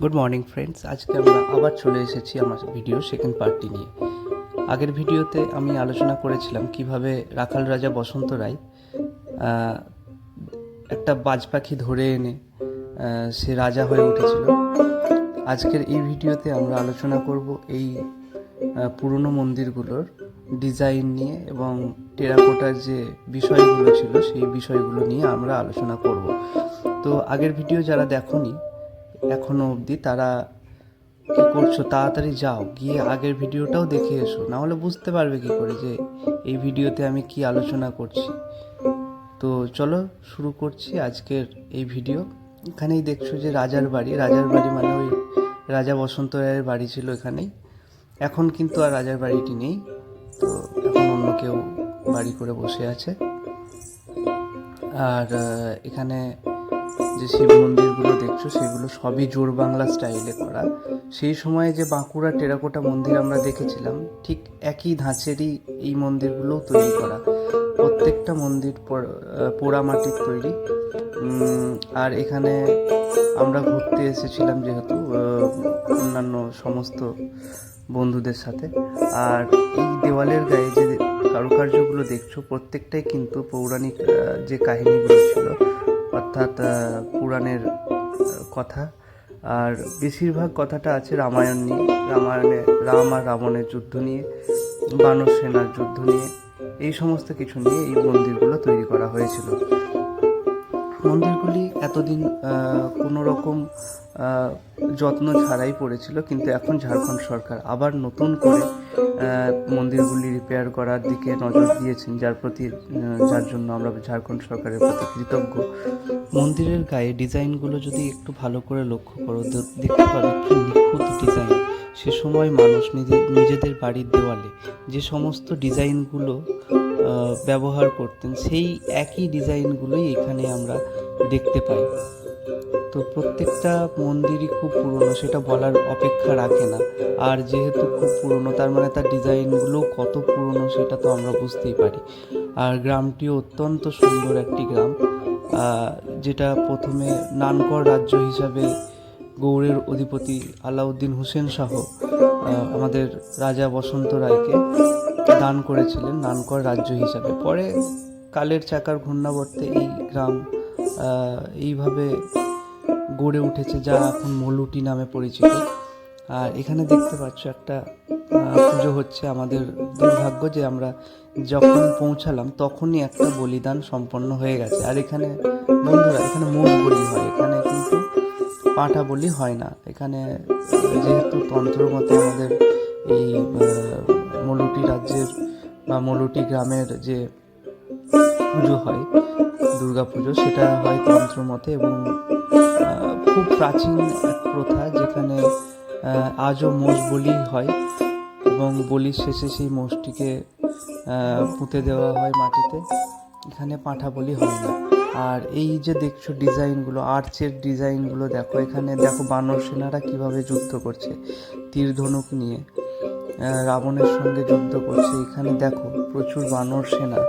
Good morning friends, আজকে আমরা আবার চলে এসেছি আমার ভিডিও সেকেন্ড পার্টটি নিয়ে। আগের ভিডিওতে আমি আলোচনা করেছিলাম কিভাবে রাখাল রাজা বসন্ত রায় একটা বাজ পাখি ধরে এনে সে রাজা হয়ে উঠেছিল। আজকের এই ভিডিওতে আমরা আলোচনা করব এই পুরনো মন্দিরগুলোর ডিজাইন নিয়ে এবং টেরাকোটার যে বিষয়গুলো ছিল সেই বিষয়গুলো নিয়ে আমরা আলোচনা করব। তো আগের ভিডিও যারা দেখোনি এখনও অবধি, তারা কি করছো, তাড়াতাড়ি যাও, গিয়ে আগের ভিডিওটাও দেখে এসো, না হলে বুঝতে পারবে কি করে যে এই ভিডিওতে আমি কি আলোচনা করছি। তো চলো শুরু করছি আজকের এই ভিডিও। এখানেই দেখছো যে রাজার বাড়ি মানে ওই রাজা বসন্ত রায়ের বাড়ি ছিল এখানেই। এখন কিন্তু আর রাজার বাড়িটি নেই, তো এখন অন্য কেউ বাড়ি করে বসে আছে। আর এখানে যে শিব মন্দিরগুলো দেখছো সেগুলো সবই জোর বাংলা স্টাইলে করা। সেই সময়ে যে বাঁকুড়া টেরাকোটা মন্দির আমরা দেখেছিলাম, ঠিক একই ধাঁচেরই এই মন্দিরগুলোও তৈরি করা। প্রত্যেকটা মন্দির পোড়া মাটির তৈরি। আর এখানে আমরা ঘুরতে এসেছিলাম যেহেতু অন্যান্য সমস্ত বন্ধুদের সাথে। আর এই দেওয়ালের গায়ে যে কারুকার্যগুলো দেখছো প্রত্যেকটাই কিন্তু পৌরাণিক যে কাহিনীগুলো ছিল, অর্থাৎ পুরাণের কথা। আর বেশিরভাগ কথাটা আছে রামায়ণ নিয়ে। রামায়ণে রাম আর রাবণের যুদ্ধ নিয়ে, বানর সেনার যুদ্ধ নিয়ে, এই সমস্ত কিছু নিয়ে এই মন্দিরগুলো তৈরি করা হয়েছিল। মন্দিরগুলি এতদিন কোনো রকম যত্ন ছাড়াই পড়েছিল, কিন্তু এখন ঝাড়খণ্ড সরকার আবার নতুন করে মন্দিরগুলি রিপেয়ার করার দিকে নজর দিয়েছেন, যার জন্য আমরা ঝাড়খণ্ড সরকারের প্রতি কৃতজ্ঞ। মন্দিরের গায়ে ডিজাইনগুলো যদি একটু ভালো করে লক্ষ্য করো, দেখতে পাবে কি নিখুঁত ডিজাইন। সে সময় মানুষ নিজেদের বাড়ির দেওয়ালে যে সমস্ত ডিজাইনগুলো ব্যবহার করতেন, সেই একই ডিজাইনগুলোই এখানে আমরা দেখতে পাই। তো প্রত্যেকটা মন্দিরই খুব পুরনো, সেটা বলার অপেক্ষা রাখে না। আর যেহেতু খুব পুরনো, তার মানে তার ডিজাইনগুলোও কত পুরনো সেটা তো আমরা বুঝতেই পারি। আর গ্রামটিও অত্যন্ত সুন্দর একটি গ্রাম, যেটা প্রথমে নানকর রাজ্য হিসাবে গৌড়ের অধিপতি আলাউদ্দিন হোসেন শাহ আমাদের রাজা বসন্ত রায়কে দান করেছিলেন নানকর রাজ্য হিসাবে। পরে কালের চাকার ঘূর্ণাবর্তে এই গ্রাম এইভাবে গড়ে উঠেছে, যা এখন মলুটি নামে পরিচিত। আর এখানে দেখতে পাচ্ছ একটা পুজো হচ্ছে। আমাদের দুর্ভাগ্য যে আমরা যখন পৌঁছালাম তখনই একটা বলিদান সম্পন্ন হয়ে গেছে। আর এখানে বন্ধুরা, এখানে মোষ বলি হয়, এখানে কিন্তু পাঁঠা বলি হয় না। এখানে যেহেতু তন্ত্র মতে আমাদের এই মলুটি রাজ্যের বা মলুটি গ্রামের যে পুজো হয়, দুর্গা পুজো, সেটা হয় তন্ত্র মতে এবং খুব প্রাচীন এক প্রথা, যেখানে আজও মোষ বলি হয় এবং বলির শেষে সেই মোষটিকে পুঁতে দেওয়া হয় মাটিতে। এখানে পাঁঠা বলি হয় না। আর এই যে দেখছো ডিজাইনগুলো, আর্চের ডিজাইনগুলো দেখো। এখানে দেখো বানর সেনারা কিভাবে যুদ্ধ করছে তীর ধনুক নিয়ে, রাবণের সঙ্গে যুদ্ধ করছে। এখানে দেখো প্রচুর বানর সেনা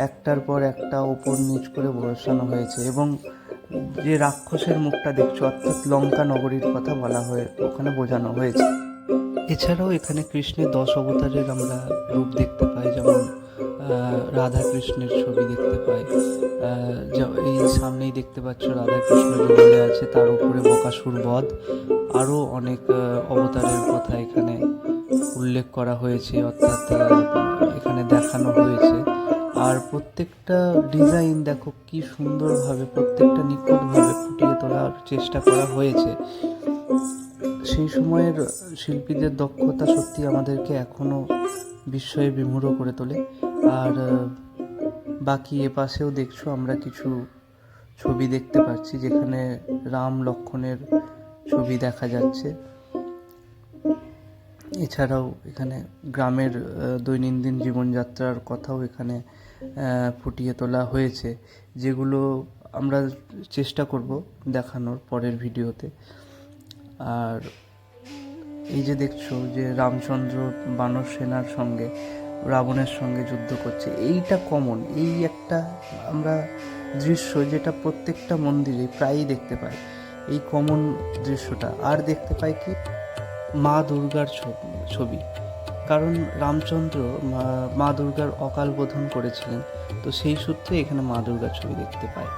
একটার পর একটা ওপর নিচ করে বসানো হয়েছে। এবং যে রাক্ষসের মুখটা দেখছো, অর্থাৎ লঙ্কা নগরীর কথা বলা হয়ে ওখানে বোঝানো হয়েছে। এছাড়াও এখানে কৃষ্ণের 10 অবতারের আমরা রূপ দেখতে পাই, যেমন রাধা কৃষ্ণের ছবি দেখতে পাই। এই সামনেই দেখতে পাচ্ছ রাধা কৃষ্ণ যে আছে, তার উপরে বকাসুর বধ, আরও অনেক অবতারের কথা এখানে উল্লেখ করা হয়েছে, অর্থাৎ এখানে দেখানো হয়েছে। আর প্রত্যেকটা ডিজাইন দেখো কি সুন্দরভাবে, প্রত্যেকটা নিখুঁতভাবে ফুটিয়ে তোলার চেষ্টা করা হয়েছে। সেই সময়ের শিল্পীদের দক্ষতা সত্যি আমাদেরকে এখনও বিস্ময়ে বিমূঢ় করে তোলে। আর বাকি এপাশেও দেখছো আমরা কিছু ছবি দেখতে পাচ্ছি, যেখানে রাম লক্ষ্মণের ছবি দেখা যাচ্ছে। এছাড়াও এখানে গ্রামের দৈনন্দিন জীবনযাত্রার কথাও এখানে ফুটিয়ে তোলা হয়েছে, যেগুলো আমরা চেষ্টা করব দেখানোর পরের ভিডিওতে। আর এই যে দেখছো যে রামচন্দ্র বানর সেনার সঙ্গে রাবণের সঙ্গে যুদ্ধ করছে, এইটা কমন, এই একটা আমরা দৃশ্য যেটা প্রত্যেকটা মন্দিরে প্রায়ই দেখতে পাই। এই কমন দৃশ্যটা। আর দেখতে পাই কি মা দুর্গার ছবি, কারণ রামচন্দ্র মা দুর্গার অকাল বোধন করেছিলেন, তো সেই সূত্রে এখানে মা দুর্গার ছবি দেখতে পাই।